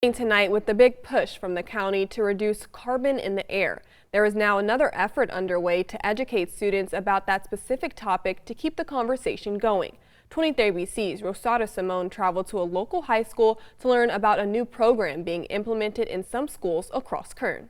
Tonight, with the big push from the county to reduce carbon in the air, there is now another effort underway to educate students about that specific topic to keep the conversation going. 23 ABC's Rosada Simone traveled to a local high school to learn about a new program being implemented in some schools across Kern.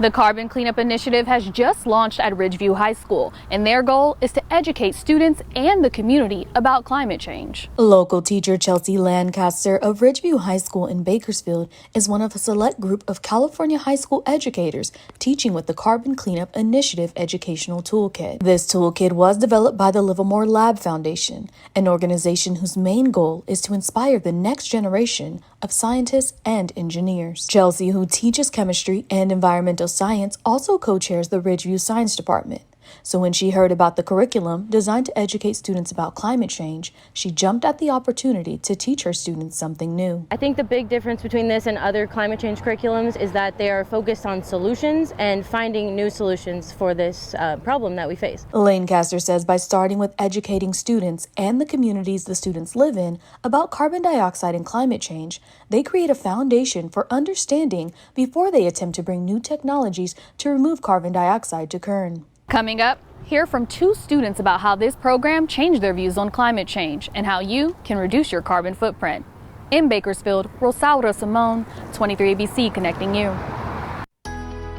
The Carbon Cleanup Initiative has just launched at Ridgeview High School, and their goal is to educate students and the community about climate change. Local teacher Chelsea Lancaster of Ridgeview High School in Bakersfield is one of a select group of California high school educators teaching with the Carbon Cleanup Initiative Educational Toolkit. This toolkit was developed by the Livermore Lab Foundation, an organization whose main goal is to inspire the next generation of scientists and engineers. Chelsea, who teaches chemistry and environmental science, also co-chairs the Ridgeview Science Department. So when she heard about the curriculum designed to educate students about climate change, she jumped at the opportunity to teach her students something new. I think the big difference between this and other climate change curriculums is that they are focused on solutions and finding new solutions for this problem that we face. Lancaster says by starting with educating students and the communities the students live in about carbon dioxide and climate change, they create a foundation for understanding before they attempt to bring new technologies to remove carbon dioxide to Kern. Coming up, hear from two students about how this program changed their views on climate change and how you can reduce your carbon footprint. In Bakersfield, Rosaura Simone, 23 ABC, connecting you.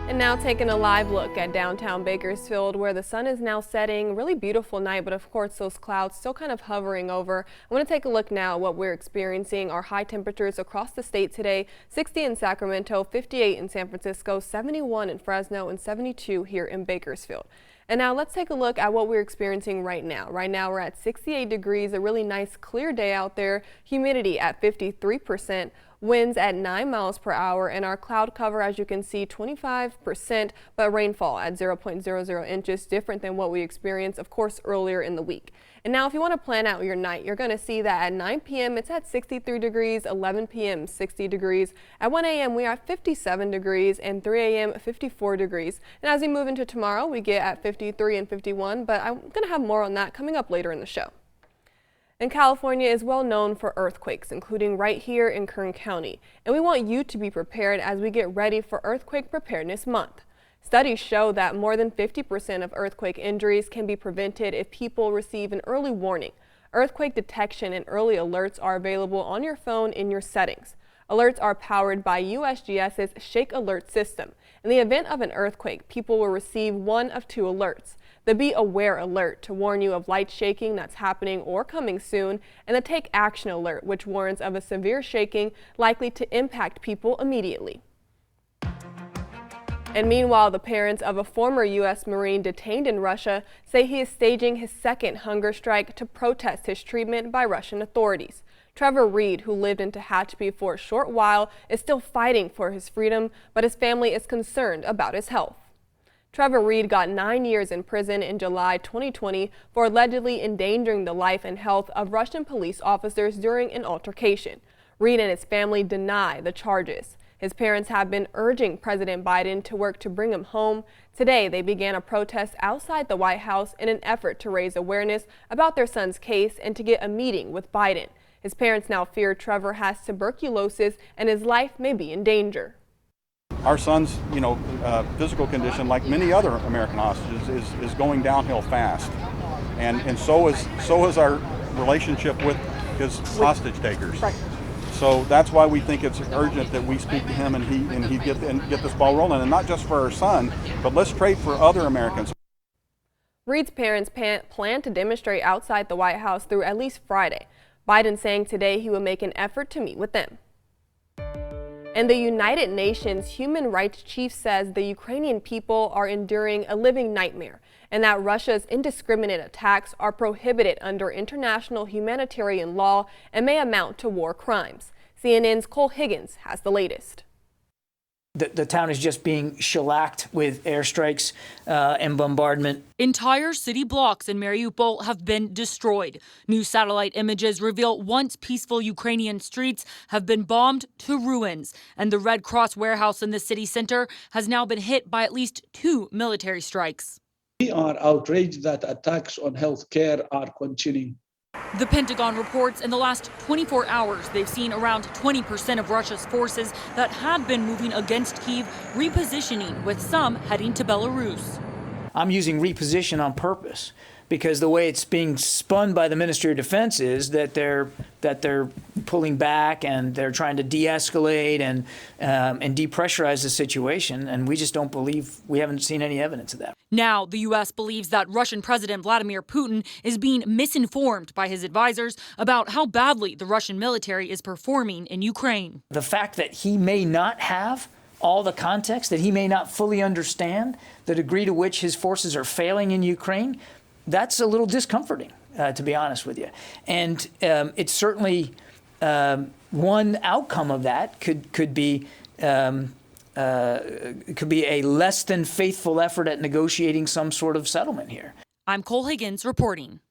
And now taking a live look at downtown Bakersfield, where the sun is now setting. Really beautiful night, but of course those clouds still kind of hovering over. I want to take a look now at what we're experiencing. Our high temperatures across the state today: 60 in Sacramento, 58 in San Francisco, 71 in Fresno, and 72 here in Bakersfield. And now let's take a look at what we're experiencing right now. Right now we're at 68 degrees, a really nice clear day out there, humidity at 53%, winds at 9 miles per hour, and our cloud cover, as you can see, 25%, but rainfall at 0.00 inches, different than what we experienced, of course, earlier in the week. And now if you want to plan out your night, you're going to see that at 9 p.m. it's at 63 degrees, 11 p.m. 60 degrees, at 1 a.m. we are at 57 degrees, and 3 a.m. 54 degrees. And as we move into tomorrow, we get at 53 and 51, but I'm going to have more on that coming up later in the show. And California is well known for earthquakes, including right here in Kern County. And we want you to be prepared as we get ready for Earthquake Preparedness Month. Studies show that more than 50% of earthquake injuries can be prevented if people receive an early warning. Earthquake detection and early alerts are available on your phone in your settings. Alerts are powered by USGS's Shake Alert system. In the event of an earthquake, people will receive one of two alerts: the Be Aware alert to warn you of light shaking that's happening or coming soon, and the Take Action alert, which warns of a severe shaking likely to impact people immediately. And meanwhile, the parents of a former U.S. Marine detained in Russia say he is staging his second hunger strike to protest his treatment by Russian authorities. Trevor Reed, who lived in Tehachapi for a short while, is still fighting for his freedom, but his family is concerned about his health. Trevor Reed got 9 years in prison in July 2020 for allegedly endangering the life and health of Russian police officers during an altercation. Reed and his family deny the charges. His parents have been urging President Biden to work to bring him home. Today, they began a protest outside the White House in an effort to raise awareness about their son's case and to get a meeting with Biden. His parents now fear Trevor has tuberculosis and his life may be in danger. Our son's, physical condition, like many other American hostages, is going downhill fast, and so is our relationship with his hostage takers. Right. So that's why we think it's urgent that we speak to him and he get this ball rolling, and not just for our son, but let's trade for other Americans. Reed's parents plan to demonstrate outside the White House through at least Friday. Biden saying today he will make an effort to meet with them. And the United Nations Human Rights Chief says the Ukrainian people are enduring a living nightmare and that Russia's indiscriminate attacks are prohibited under international humanitarian law and may amount to war crimes. CNN's Cole Higgins has the latest. The town is just being shellacked with airstrikes and bombardment. Entire city blocks in Mariupol have been destroyed. New satellite images reveal once peaceful Ukrainian streets have been bombed to ruins, and the Red Cross warehouse in the city center has now been hit by at least 2 military strikes. We are outraged that attacks on health care are continuing. The Pentagon reports in the last 24 hours they've seen around 20% of Russia's forces that had been moving against Kyiv repositioning, with some heading to Belarus. I'm using reposition on purpose because the way it's being spun by the Ministry of Defense is that they're pulling back and they're trying to de-escalate and depressurize the situation, and we just don't believe, we haven't seen any evidence of that. Now, the U.S. believes that Russian President Vladimir Putin is being misinformed by his advisors about how badly the Russian military is performing in Ukraine. The fact that he may not have all the context, that he may not fully understand the degree to which his forces are failing in Ukraine, that's a little discomforting, to be honest with you. And it's certainly one outcome of that could be a less than faithful effort at negotiating some sort of settlement here. I'm Cole Higgins reporting.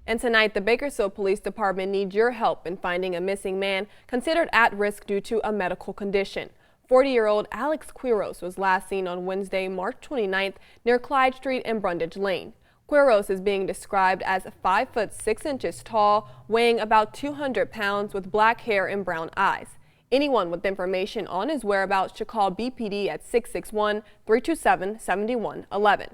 And tonight, the Bakersfield Police Department needs your help in finding a missing man considered at risk due to a medical condition. 40-year-old Alex Quiros was last seen on Wednesday, March 29th near Clyde Street and Brundage Lane. Quiros is being described as 5 foot 6 inches tall, weighing about 200 pounds with black hair and brown eyes. Anyone with information on his whereabouts should call BPD at 661-327-7111.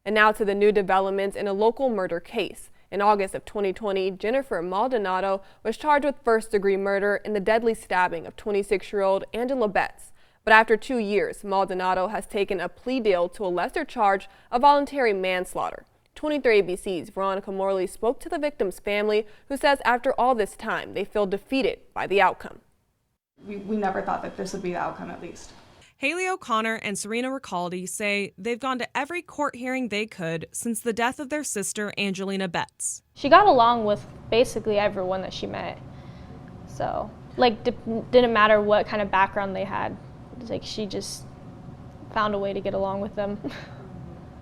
And now to the new developments in a local murder case. In August of 2020, Jennifer Maldonado was charged with first-degree murder in the deadly stabbing of 26-year-old Angela Betts. But after 2 years, Maldonado has taken a plea deal to a lesser charge of voluntary manslaughter. 23 ABC's Veronica Morley spoke to the victim's family, who says after all this time, they feel defeated by the outcome. We never thought that this would be the outcome, at least. Haley O'Connor and Serena Ricaldi say they've gone to every court hearing they could since the death of their sister, Angelina Betts. She got along with basically everyone that she met. So, didn't matter what kind of background they had. She just found a way to get along with them.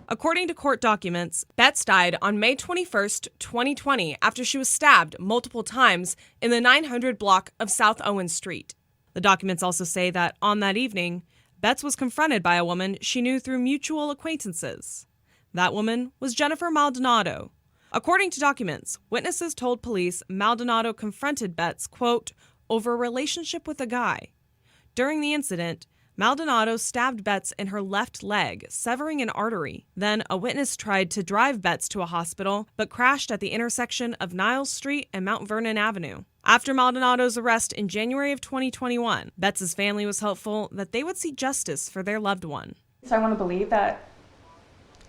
According to court documents, Betts died on May 21st, 2020, after she was stabbed multiple times in the 900 block of South Owen Street. The documents also say that on that evening, Betts was confronted by a woman she knew through mutual acquaintances. That woman was Jennifer Maldonado. According to documents, witnesses told police Maldonado confronted Betts, quote, over a relationship with a guy. During the incident, Maldonado stabbed Betts in her left leg, severing an artery. Then a witness tried to drive Betts to a hospital, but crashed at the intersection of Niles Street and Mount Vernon Avenue. After Maldonado's arrest in January of 2021, Betts' family was hopeful that they would see justice for their loved one. So I want to believe that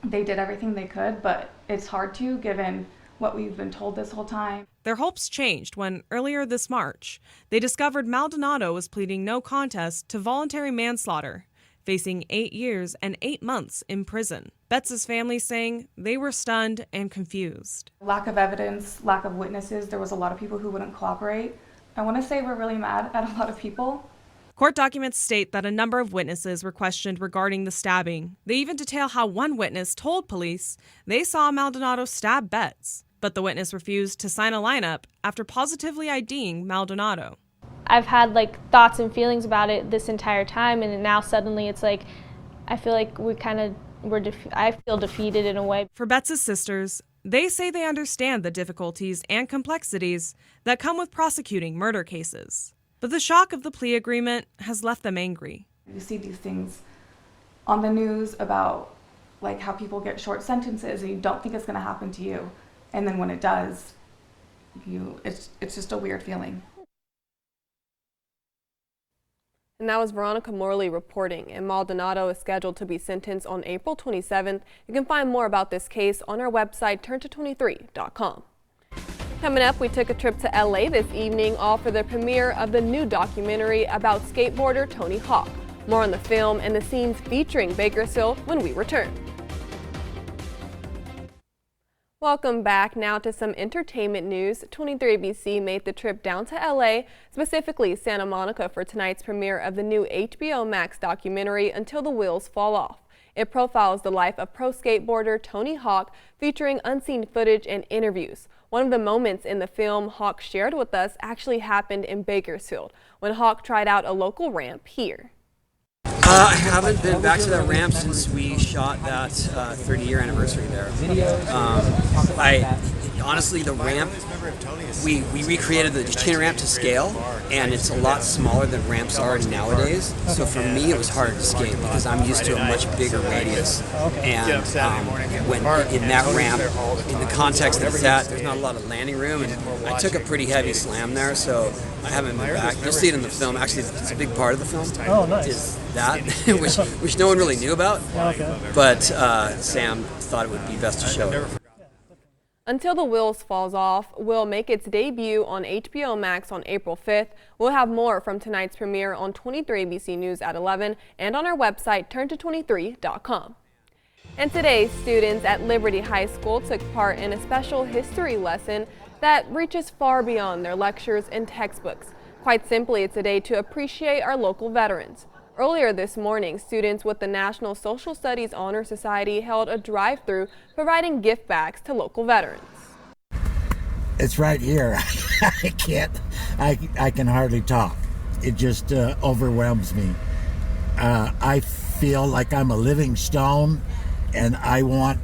they did everything they could, but it's hard to, given what we've been told this whole time. Their hopes changed when, earlier this March, they discovered Maldonado was pleading no contest to voluntary manslaughter, facing 8 years and 8 months in prison. Betts' family saying they were stunned and confused. Lack of evidence, lack of witnesses, there was a lot of people who wouldn't cooperate. I want to say we're really mad at a lot of people. Court documents state that a number of witnesses were questioned regarding the stabbing. They even detail how one witness told police they saw Maldonado stab Betts, but the witness refused to sign a lineup after positively IDing Maldonado. I've had thoughts and feelings about it this entire time, and now suddenly it's I feel like I feel defeated in a way. For Betts' sisters, they say they understand the difficulties and complexities that come with prosecuting murder cases. But the shock of the plea agreement has left them angry. You see these things on the news about how people get short sentences and you don't think it's going to happen to you. And then when it does, it's just a weird feeling. And that was Veronica Morley reporting. And Maldonado is scheduled to be sentenced on April 27th. You can find more about this case on our website, turnto23.com. Coming up, we took a trip to LA this evening, all for the premiere of the new documentary about skateboarder Tony Hawk. More on the film and the scenes featuring Bakersfield when we return. Welcome back. Now to some entertainment news. 23ABC made the trip down to LA, specifically Santa Monica, for tonight's premiere of the new HBO Max documentary Until the Wheels Fall Off. It profiles the life of pro skateboarder Tony Hawk, featuring unseen footage and interviews. One of the moments in the film Hawk shared with us actually happened in Bakersfield, when Hawk tried out a local ramp here. I haven't been back to that ramp since we shot that 30-year anniversary there. I honestly, the ramp, we recreated the chain ramp to scale, and it's a lot smaller than ramps are nowadays. So for me, it was harder to skate because I'm used to a much bigger radius. And when in that ramp, in the context that it's at, there's not a lot of landing room, and I took a pretty heavy slam there, so I haven't been back. You'll see it in the film. Actually, it's a big part of the film. Oh, nice. Is that, which no one really knew about. Okay. But Sam thought it would be best to show it. Until the Wheels Falls Off will make its debut on HBO Max on April 5th. We'll have more from tonight's premiere on 23ABC News at 11 and on our website, turnto23.com. And today, students at Liberty High School took part in a special history lesson that reaches far beyond their lectures and textbooks. Quite simply, it's a day to appreciate our local veterans. Earlier this morning, students with the National Social Studies Honor Society held a drive-through providing gift bags to local veterans. It's right here. I can hardly talk. It just overwhelms me. I feel like I'm a living stone, and I want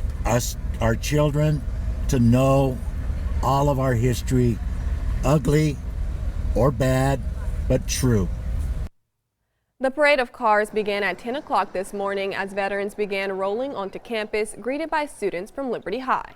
our children, to know all of our history, ugly or bad, but true. The parade of cars began at 10 o'clock this morning as veterans began rolling onto campus, greeted by students from Liberty High.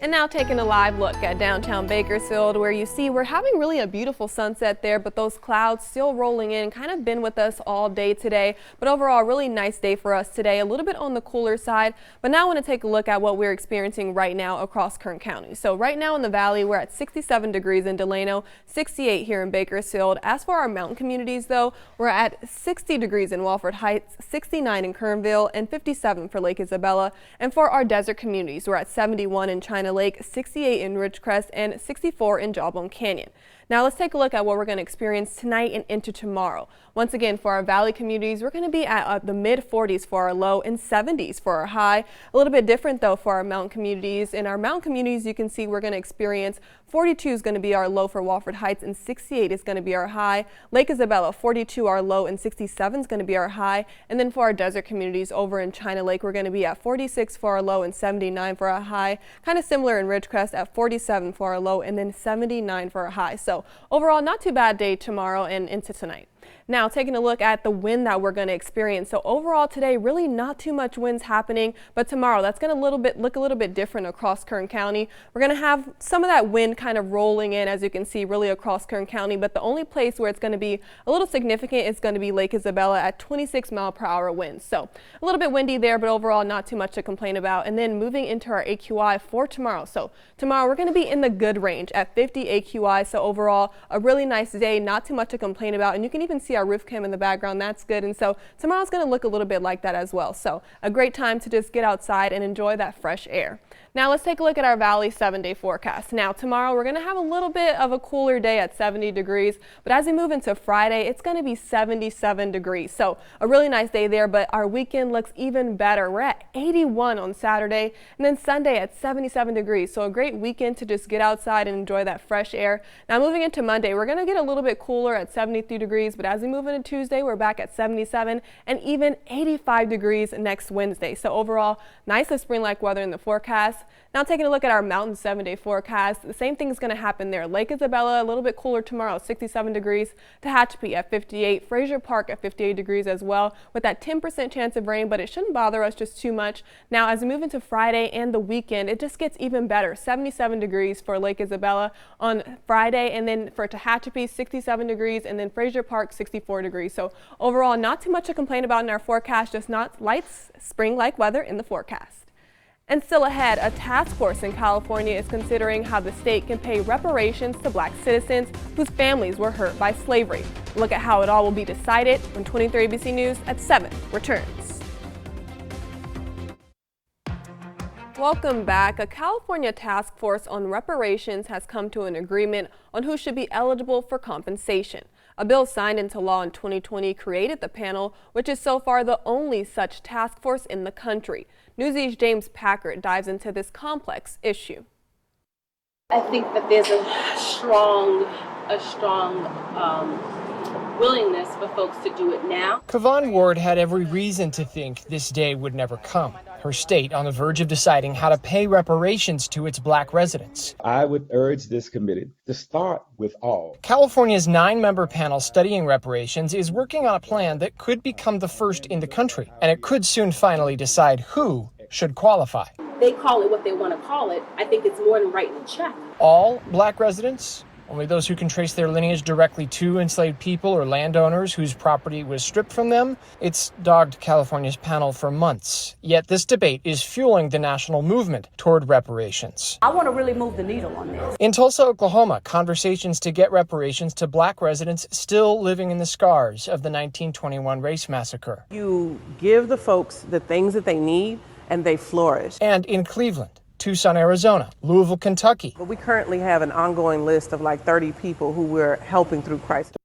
And now taking a live look at downtown Bakersfield, where you see we're having really a beautiful sunset there, but those clouds still rolling in, kind of been with us all day today. But overall, really nice day for us today, a little bit on the cooler side. But now I want to take a look at what we're experiencing right now across Kern County. So right now in the valley, we're at 67 degrees in Delano, 68 here in Bakersfield. As for our mountain communities, though, we're at 60 degrees in Wofford Heights, 69 in Kernville, and 57 for Lake Isabella. And for our desert communities, we're at 71 in China Lake, 68 in Ridgecrest, and 64 in Jawbone Canyon. Now let's take a look at what we're going to experience tonight and into tomorrow. Once again, for our valley communities, we're going to be at the mid-40s for our low and 70s for our high. A little bit different though for our mountain communities. In our mountain communities, you can see we're going to experience 42 is going to be our low for Wofford Heights, and 68 is going to be our high. Lake Isabella, 42 our low, and 67 is going to be our high. And then for our desert communities over in China Lake, we're going to be at 46 for our low and 79 for our high. Kind of similar in Ridgecrest at 47 for our low and then 79 for our high. So overall, not too bad day tomorrow and into tonight. Now taking a look at the wind that we're going to experience. So overall today, really not too much winds happening, but tomorrow that's going to look a little bit different across Kern County. We're going to have some of that wind kind of rolling in, as you can see, really across Kern County, but the only place where it's going to be a little significant is going to be Lake Isabella at 26-mile-per-hour winds. So a little bit windy there, but overall not too much to complain about. And then moving into our AQI for tomorrow. So tomorrow we're going to be in the good range at 50 AQI. So overall a really nice day, not too much to complain about. And you can even see our roof cam in the background. That's good. And so tomorrow's going to look a little bit like that as well. So a great time to just get outside and enjoy that fresh air. Now let's take a look at our Valley 7-day forecast. Now tomorrow we're going to have a little bit of a cooler day at 70 degrees, but as we move into Friday, it's going to be 77 degrees. So a really nice day there, but our weekend looks even better. We're at 81 on Saturday and then Sunday at 77 degrees. So a great weekend to just get outside and enjoy that fresh air. Now moving into Monday, we're going to get a little bit cooler at 73 degrees, but as we move into Tuesday, we're back at 77 and even 85 degrees next Wednesday. So overall, nice spring-like weather in the forecast. Now taking a look at our mountain 7-day forecast, the same thing is going to happen there. Lake Isabella, a little bit cooler tomorrow, 67 degrees. Tehachapi at 58, Fraser Park at 58 degrees as well, with that 10% chance of rain, but it shouldn't bother us just too much. Now as we move into Friday and the weekend, it just gets even better. 77 degrees for Lake Isabella on Friday, and then for Tehachapi, 67 degrees, and then Fraser Park, 64 degrees. So overall, not too much to complain about in our forecast, just not light spring-like weather in the forecast. And still ahead, a task force in California is considering how the state can pay reparations to black citizens whose families were hurt by slavery. Look at how it all will be decided when 23ABC News at 7 returns. Welcome back. A California task force on reparations has come to an agreement on who should be eligible for compensation. A bill signed into law in 2020 created the panel, which is so far the only such task force in the country. Newsy's James Packard dives into this complex issue. I think that there's a strong willingness for folks to do it now. Kevon Ward had every reason to think this day would never come. her state on the verge of deciding how to pay reparations to its black residents. I would urge this committee to start with all. California's 9-member panel studying reparations is working on a plan that could become the first in the country, and it could soon finally decide who should qualify. They call it what they want to call it. I think it's more than writing a check. All black residents? Only those who can trace their lineage directly to enslaved people or landowners whose property was stripped from them? It's dogged California's panel for months. Yet this debate is fueling the national movement toward reparations. I want to really move the needle on this. In Tulsa, Oklahoma, conversations to get reparations to black residents still living in the scars of the 1921 race massacre. You give the folks the things that they need and they flourish. And in Cleveland, Tucson, Arizona, Louisville, Kentucky. But we currently have an ongoing list of like 30 people who we're helping through crisis.